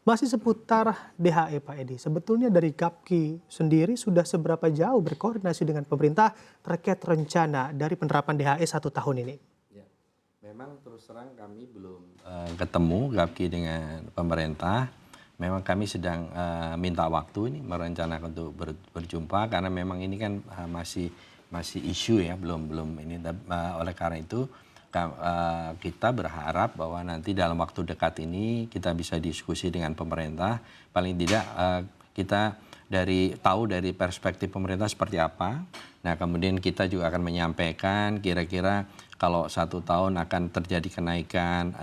Masih seputar DHE Pak Edi, sebetulnya dari Gapki sendiri sudah seberapa jauh berkoordinasi dengan pemerintah terkait rencana dari penerapan DHE 1 tahun ini? Ya, memang terus terang kami belum ketemu Gapki dengan pemerintah. Memang kami sedang minta waktu ini merencanakan untuk berjumpa karena memang ini kan masih isu ya, belum ini. Oleh karena itu kita berharap bahwa nanti dalam waktu dekat ini kita bisa diskusi dengan pemerintah. Paling tidak kita tahu dari perspektif pemerintah seperti apa. Nah kemudian kita juga akan menyampaikan kira-kira kalau 1 tahun akan terjadi kenaikan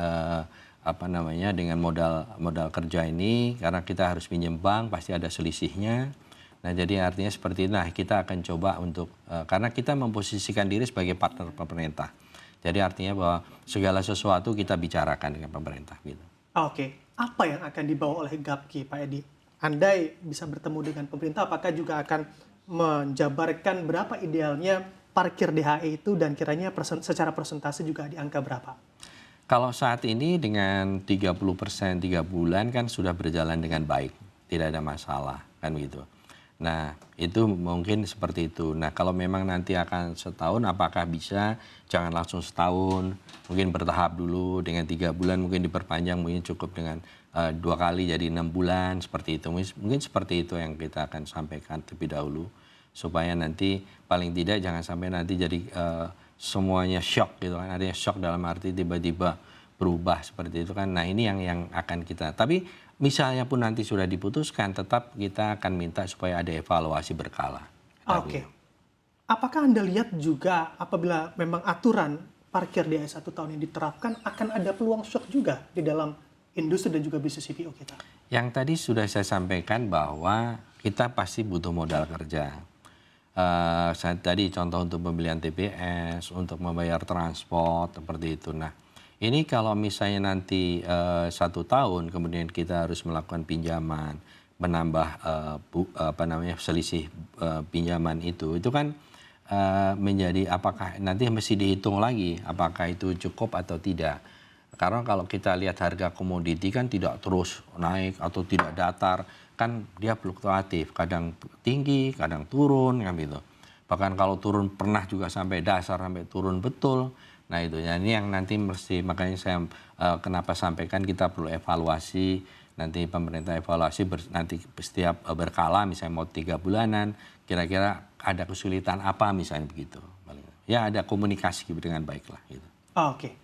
dengan modal kerja ini, karena kita harus pinjam bank pasti ada selisihnya. Nah jadi artinya seperti itu. Nah kita akan coba untuk karena kita memposisikan diri sebagai partner pemerintah. Jadi artinya bahwa segala sesuatu kita bicarakan dengan pemerintah gitu. Oke, apa yang akan dibawa oleh Gapki Pak Edi? Andai bisa bertemu dengan pemerintah, apakah juga akan menjabarkan berapa idealnya parkir DHE itu dan kiranya secara persentase juga di angka berapa? Kalau saat ini dengan 30% 3 bulan kan sudah berjalan dengan baik, tidak ada masalah kan begitu. Nah itu mungkin seperti itu. Nah kalau memang nanti akan setahun, apakah bisa jangan langsung setahun, mungkin bertahap dulu dengan 3 bulan, mungkin diperpanjang, mungkin cukup dengan 2 kali jadi 6 bulan seperti itu. Mungkin seperti itu yang kita akan sampaikan terlebih dahulu supaya nanti paling tidak jangan sampai nanti jadi semuanya shock gitu kan. Adanya shock dalam arti tiba-tiba berubah seperti itu kan. Nah ini yang akan kita, tapi misalnya pun nanti sudah diputuskan, tetap kita akan minta supaya ada evaluasi berkala. Oke. Apakah Anda lihat juga apabila memang aturan parkir DHE 1 tahun yang diterapkan akan ada peluang shock juga di dalam industri dan juga bisnis CPO kita? Yang tadi sudah saya sampaikan bahwa kita pasti butuh modal kerja. Saya tadi contoh untuk pembelian TPS, untuk membayar transport, seperti itu. Nah, ini kalau misalnya nanti 1 tahun, kemudian kita harus melakukan pinjaman, menambah selisih pinjaman itu kan menjadi apakah nanti mesti dihitung lagi, apakah itu cukup atau tidak. Karena kalau kita lihat harga komoditi kan tidak terus naik atau tidak datar, kan dia fluktuatif, kadang tinggi, kadang turun kan gitu. Bahkan kalau turun pernah juga sampai dasar, sampai turun betul. Nah itu, ini yang nanti mesti, makanya saya kenapa sampaikan kita perlu evaluasi, nanti pemerintah evaluasi nanti setiap berkala, misalnya mau 3 bulanan, kira-kira ada kesulitan apa misalnya begitu. Ya ada komunikasi dengan baik lah gitu.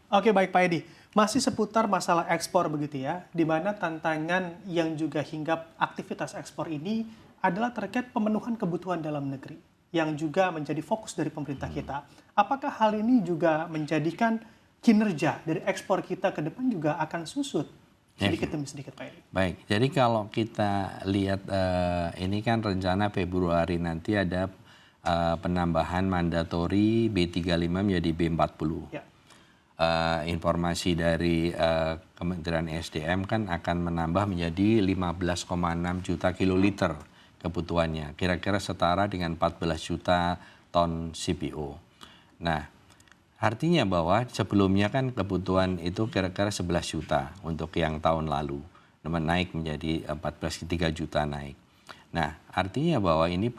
Oke baik Pak Edi. Masih seputar masalah ekspor begitu ya, di mana tantangan yang juga hinggap aktivitas ekspor ini adalah terkait pemenuhan kebutuhan dalam negeri, yang juga menjadi fokus dari pemerintah kita. Apakah hal ini juga menjadikan kinerja dari ekspor kita ke depan juga akan susut sedikit demi sedikit Pak Edi? Baik, jadi kalau kita lihat ini kan rencana Februari nanti ada penambahan mandatori B35 menjadi B40. Ya. Informasi dari Kementerian SDM kan akan menambah menjadi 15,6 juta kiloliter kebutuhannya. Kira-kira setara dengan 14 juta ton CPO. Nah, artinya bahwa sebelumnya kan kebutuhan itu kira-kira 11 juta untuk yang tahun lalu. Naik menjadi 3 juta naik. Nah, artinya bahwa ini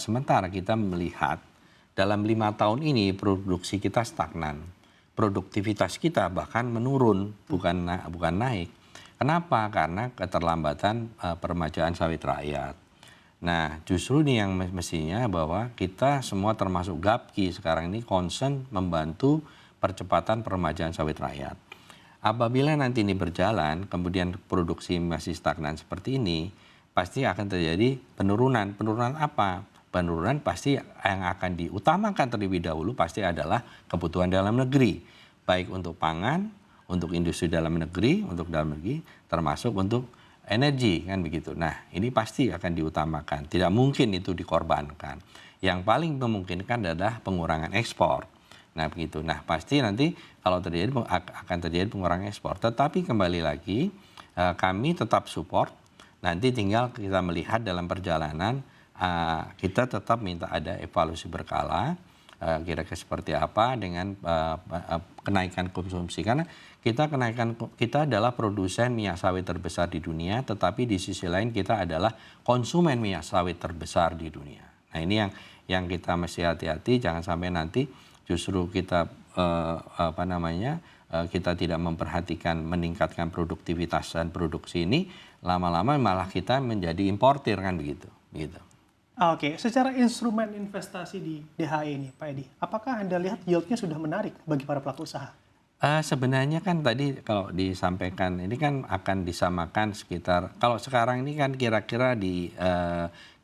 sementara kita melihat dalam 5 tahun ini produksi kita stagnan. Produktivitas kita bahkan menurun, bukan naik. Kenapa? Karena keterlambatan peremajaan sawit rakyat. Nah, justru ini yang mestinya bahwa kita semua termasuk Gapki sekarang ini concern membantu percepatan peremajaan sawit rakyat. Apabila nanti ini berjalan, kemudian produksi masih stagnan seperti ini, pasti akan terjadi penurunan. Penurunan apa? Penurunan pasti yang akan diutamakan terlebih dahulu pasti adalah kebutuhan dalam negeri. Baik untuk pangan, untuk industri dalam negeri, termasuk untuk energi kan begitu. Nah ini pasti akan diutamakan, tidak mungkin itu dikorbankan. Yang paling memungkinkan adalah pengurangan ekspor. Nah begitu, nah pasti nanti kalau akan terjadi pengurangan ekspor. Tetapi kembali lagi kami tetap support, nanti tinggal kita melihat dalam perjalanan kita tetap minta ada evaluasi berkala kira-kira seperti apa dengan kenaikan konsumsi. Karena kita adalah produsen minyak sawit terbesar di dunia, tetapi di sisi lain kita adalah konsumen minyak sawit terbesar di dunia. Nah ini yang kita mesti hati-hati, jangan sampai nanti justru kita kita tidak memperhatikan meningkatkan produktivitas dan produksi ini, lama-lama malah kita menjadi importir kan begitu. Oke, secara instrumen investasi di DHI ini, Pak Edi, apakah Anda lihat yieldnya sudah menarik bagi para pelaku usaha? Sebenarnya kan tadi kalau disampaikan ini kan akan disamakan sekitar, kalau sekarang ini kan kira-kira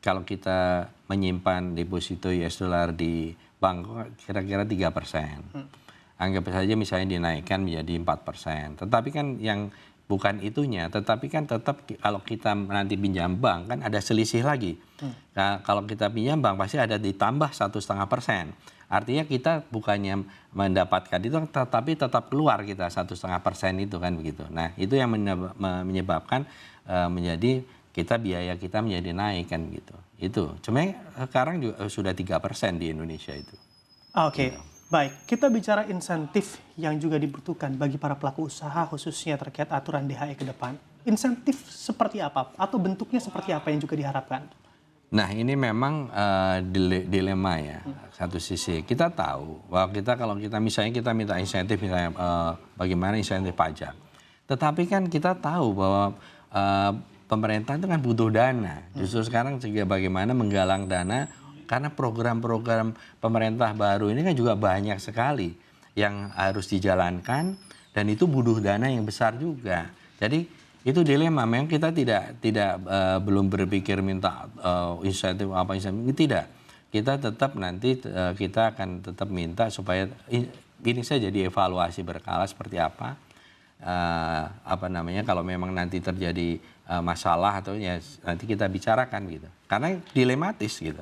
kalau kita menyimpan deposito US dollar di bank kira-kira 3%. Anggap saja misalnya dinaikkan menjadi 4%. Tetapi kan yang bukan itunya, tetapi kan tetap kalau kita nanti pinjam bank kan ada selisih lagi. Nah, kalau kita pinjam bank pasti ada ditambah 1,5%. Artinya kita bukannya mendapatkan itu, tetapi tetap keluar kita 1,5% itu kan begitu. Nah itu yang menyebabkan menjadi biaya kita menjadi naik kan gitu. Itu. Cuma sekarang juga sudah 3% di Indonesia itu. Oke. Baik, kita bicara insentif yang juga dibutuhkan bagi para pelaku usaha khususnya terkait aturan DHI ke depan. Insentif seperti apa atau bentuknya seperti apa yang juga diharapkan? Nah ini memang dilema ya. Satu sisi kita tahu bahwa kalau kita misalnya kita minta insentif misalnya bagaimana insentif pajak. Tetapi kan kita tahu bahwa pemerintah itu kan butuh dana. Justru sekarang juga bagaimana menggalang dana. Karena program-program pemerintah baru ini kan juga banyak sekali yang harus dijalankan dan itu butuh dana yang besar juga. Jadi itu dilema. Memang kita belum berpikir minta insentif tidak. Kita tetap nanti kita akan tetap minta supaya ini saja dievaluasi berkala seperti apa. Kalau memang nanti terjadi masalah atau ya nanti kita bicarakan gitu. Karena dilematis gitu.